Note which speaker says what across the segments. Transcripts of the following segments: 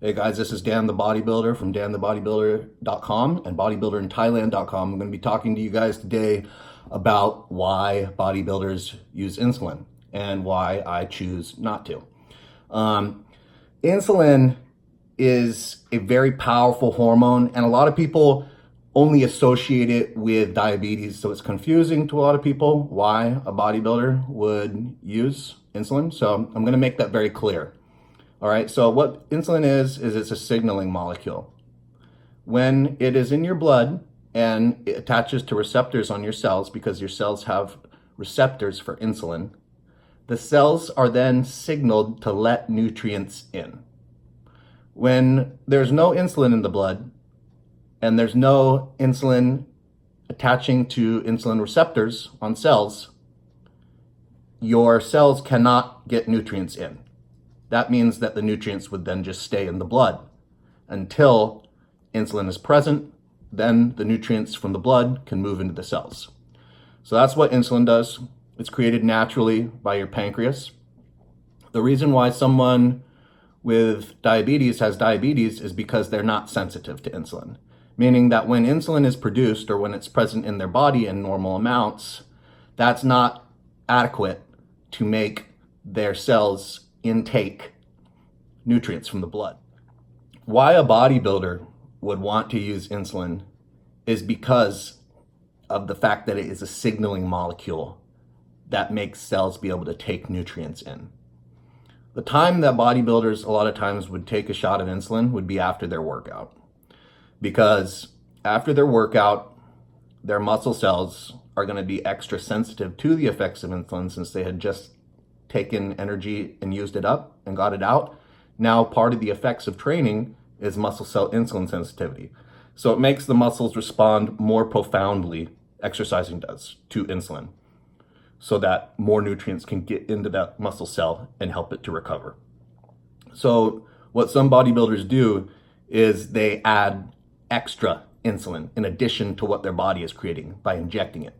Speaker 1: Hey guys, this is Dan the Bodybuilder from danthebodybuilder.com and bodybuilderinthailand.com. I'm going to be talking to you guys today about why bodybuilders use insulin and why I choose not to. Insulin is a very powerful hormone, and a lot of people only associate it with diabetes, so it's confusing to a lot of people why a bodybuilder would use insulin. So I'm going to make that very clear. All right, so what insulin is it's a signaling molecule. When it is in your blood and it attaches to receptors on your cells, because your cells have receptors for insulin, the cells are then signaled to let nutrients in. When there's no insulin in the blood and there's no insulin attaching to insulin receptors on cells, your cells cannot get nutrients in. That means that the nutrients would then just stay in the blood until insulin is present. Then the nutrients from the blood can move into the cells. So that's what insulin does. It's created naturally by your pancreas. The reason why someone with diabetes has diabetes is because they're not sensitive to insulin, meaning that when insulin is produced or when it's present in their body in normal amounts, that's not adequate to make their cells intake nutrients from the blood. Why a bodybuilder would want to use insulin is because of the fact that it is a signaling molecule that makes cells be able to take nutrients in. The time that bodybuilders a lot of times would take a shot of insulin would be after their workout, because after their workout, their muscle cells are going to be extra sensitive to the effects of insulin since they had just taken energy and used it up and got it out. Now part of the effects of training is muscle cell insulin sensitivity. So it makes the muscles respond more profoundly, exercising does, to insulin, so that more nutrients can get into that muscle cell and help it to recover. So what some bodybuilders do is they add extra insulin in addition to what their body is creating by injecting it.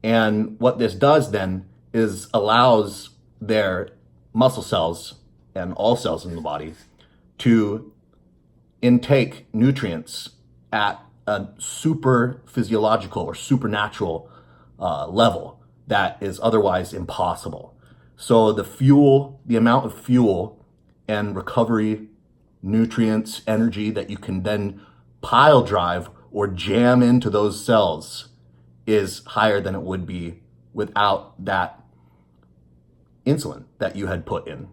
Speaker 1: And what this does then is allows their muscle cells and all cells in the body to intake nutrients at a super physiological or supernatural level that is otherwise impossible. So the amount of fuel and recovery, nutrients, energy that you can then pile drive or jam into those cells is higher than it would be without that insulin that you had put in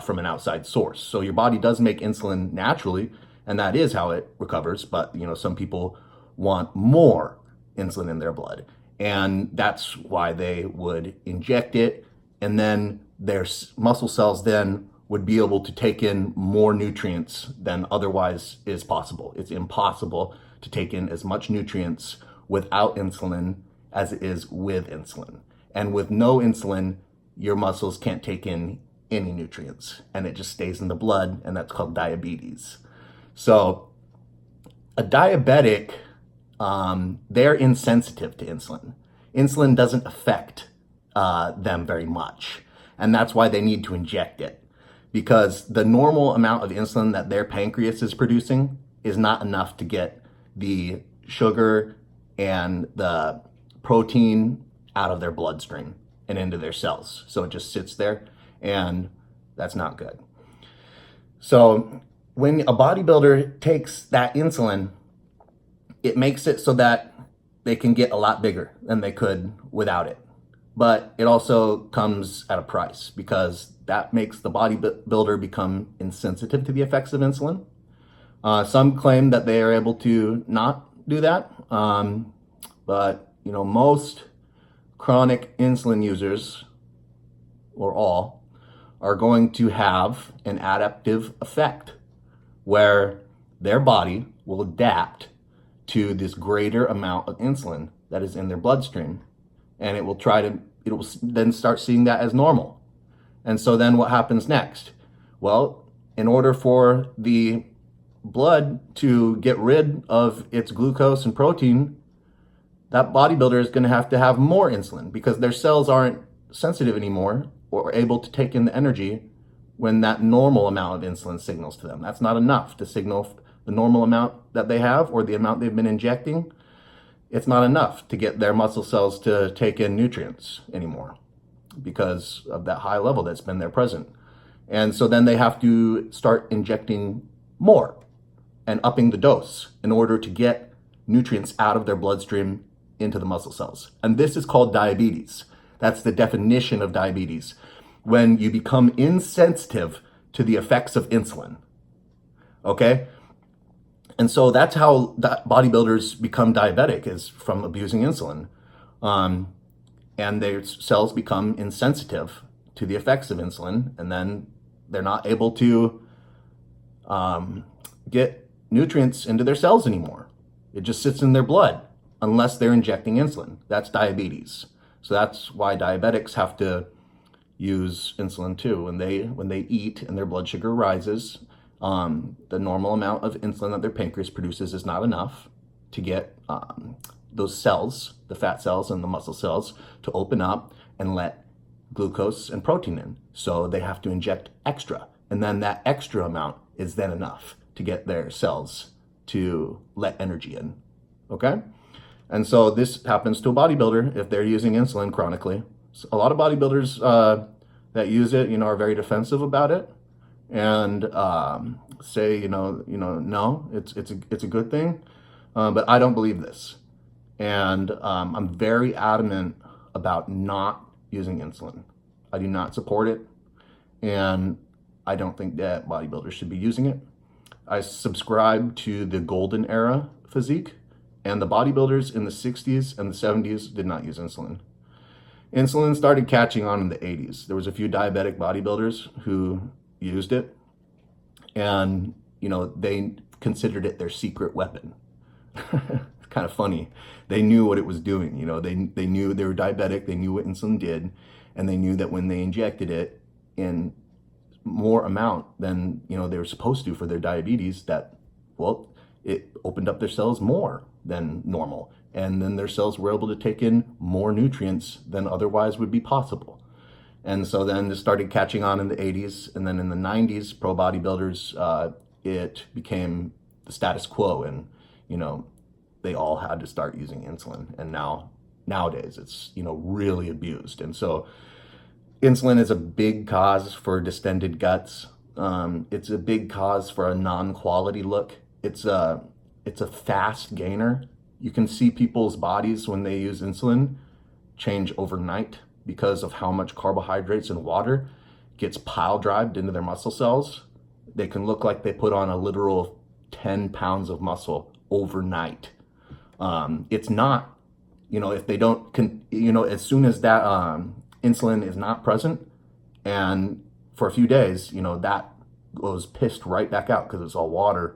Speaker 1: from an outside source. So your body does make insulin naturally, and that is how it recovers. But some people want more insulin in their blood, and that's why they would inject it, and then their muscle cells then would be able to take in more nutrients than otherwise is possible. It's impossible to take in as much nutrients without insulin as it is with insulin. And with no insulin, your muscles can't take in any nutrients, and it just stays in the blood, and that's called diabetes. So a diabetic, they're insensitive to insulin. Insulin doesn't affect them very much, and that's why they need to inject it, because the normal amount of insulin that their pancreas is producing is not enough to get the sugar and the protein out of their bloodstream and into their cells. So it just sits there, and that's not good. So when a bodybuilder takes that insulin, it makes it so that they can get a lot bigger than they could without it. But it also comes at a price, because that makes the bodybuilder become insensitive to the effects of insulin. Some claim that they are able to not do that, but most chronic insulin users, or all, are going to have an adaptive effect where their body will adapt to this greater amount of insulin that is in their bloodstream, and it will then start seeing that as normal. And so then what happens next? Well, in order for the blood to get rid of its glucose and protein, that bodybuilder is going to have more insulin, because their cells aren't sensitive anymore or able to take in the energy when that normal amount of insulin signals to them. That's not enough to signal the normal amount that they have or the amount they've been injecting. It's not enough to get their muscle cells to take in nutrients anymore because of that high level that's been there present. And so then they have to start injecting more and upping the dose in order to get nutrients out of their bloodstream into the muscle cells. And this is called diabetes. That's the definition of diabetes. When you become insensitive to the effects of insulin. Okay? And so that's how bodybuilders become diabetic, is from abusing insulin. And their cells become insensitive to the effects of insulin, and then they're not able to get nutrients into their cells anymore. It just sits in their blood unless they're injecting insulin. That's diabetes. So that's why diabetics have to use insulin too. When they eat and their blood sugar rises, the normal amount of insulin that their pancreas produces is not enough to get those cells, the fat cells and the muscle cells, to open up and let glucose and protein in. So they have to inject extra. And then that extra amount is then enough to get their cells to let energy in. Okay? And so this happens to a bodybuilder if they're using insulin chronically. So a lot of bodybuilders that use it, are very defensive about it and say, no, it's a good thing. But I don't believe this. And I'm very adamant about not using insulin. I do not support it. And I don't think that bodybuilders should be using it. I subscribe to the golden era physique, and the bodybuilders in the 60s and the 70s did not use insulin. Insulin started catching on in the 80s. There was a few diabetic bodybuilders who used it, and they considered it their secret weapon. It's kind of funny. They knew what it was doing. They knew they were diabetic. They knew what insulin did, and they knew that when they injected it in more amount than they were supposed to for their diabetes, that it opened up their cells more than normal, and then their cells were able to take in more nutrients than otherwise would be possible. And so then this started catching on in the 80s, and then in the 90s, pro bodybuilders, it became the status quo, and they all had to start using insulin. And nowadays it's really abused. And so insulin is a big cause for distended guts. It's a big cause for a non-quality look. It's a fast gainer. You can see people's bodies when they use insulin change overnight because of how much carbohydrates and water gets pile drived into their muscle cells. They can look like they put on a literal 10 pounds of muscle overnight. It's not, if they don't, as soon as that insulin is not present, and for a few days, that goes pissed right back out because it's all water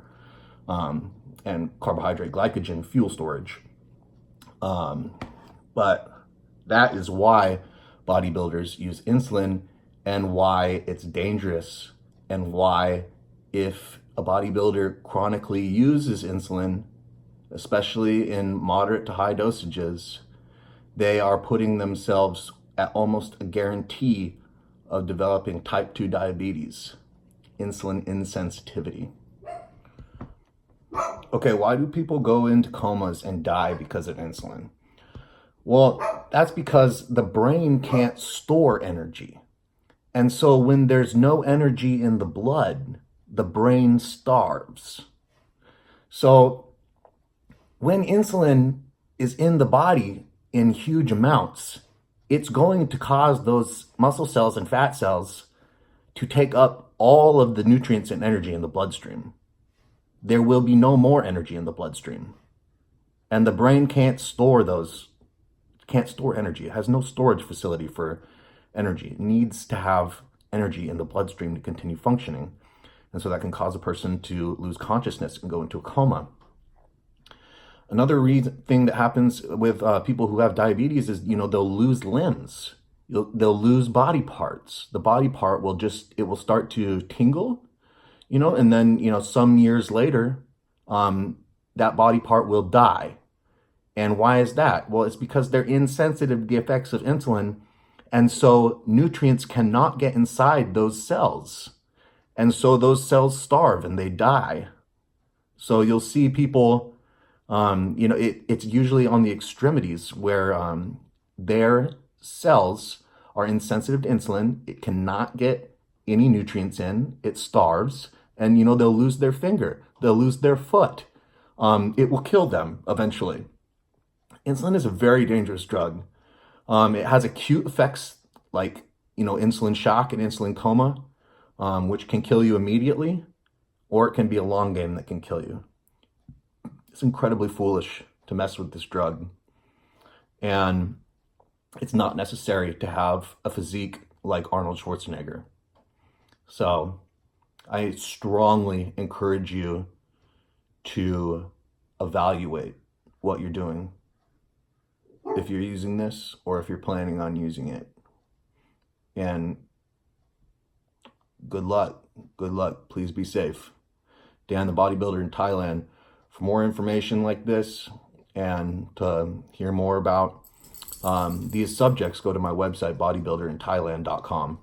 Speaker 1: and carbohydrate, glycogen, fuel storage. But that is why bodybuilders use insulin, and why it's dangerous, and why if a bodybuilder chronically uses insulin, especially in moderate to high dosages, they are putting themselves at almost a guarantee of developing type 2 diabetes, insulin insensitivity. Okay, why do people go into comas and die because of insulin? Well, that's because the brain can't store energy. And so when there's no energy in the blood, the brain starves. So when insulin is in the body in huge amounts, it's going to cause those muscle cells and fat cells to take up all of the nutrients and energy in the bloodstream. There will be no more energy in the bloodstream. And the brain can't store energy. It has no storage facility for energy. It needs to have energy in the bloodstream to continue functioning. And so that can cause a person to lose consciousness and go into a coma. Another thing that happens with people who have diabetes is, they'll lose limbs. They'll lose body parts. The body part will start to tingle, and then, some years later, that body part will die. And why is that? Well, it's because they're insensitive to the effects of insulin. And so nutrients cannot get inside those cells. And so those cells starve and they die. So you'll see people, it's usually on the extremities where their cells are insensitive to insulin. It cannot get any nutrients in. It starves, and they'll lose their finger. They'll lose their foot. It will kill them eventually. Insulin is a very dangerous drug. It has acute effects like insulin shock and insulin coma, which can kill you immediately, or it can be a long game that can kill you. It's incredibly foolish to mess with this drug. And it's not necessary to have a physique like Arnold Schwarzenegger. So I strongly encourage you to evaluate what you're doing if you're using this or if you're planning on using it. And good luck. Good luck. Please be safe. Dan the Bodybuilder in Thailand. For more information like this and to hear more about these subjects, go to my website, bodybuilderinthailand.com.